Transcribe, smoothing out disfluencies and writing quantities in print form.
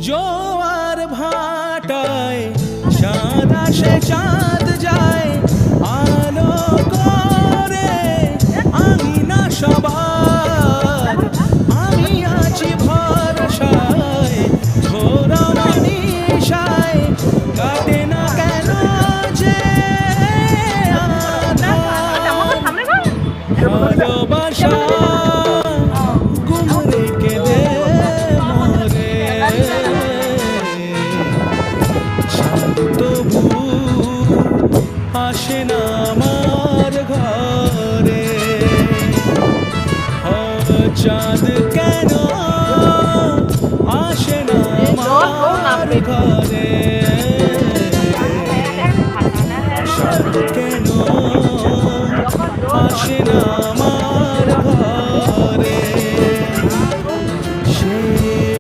জোয়ার ভাটায় চাঁদ আসে চাঁদ যায় আলো করে আমি না সবার আমি আছি ভরসায় ঘোরা মানিসায় কাটে না কেন যে ভালোবাসা গুমরে কেঁদে মরে চাঁদ তবু আসে না আমার ঘরে চাঁদ কেন আসে না আমার ঘরে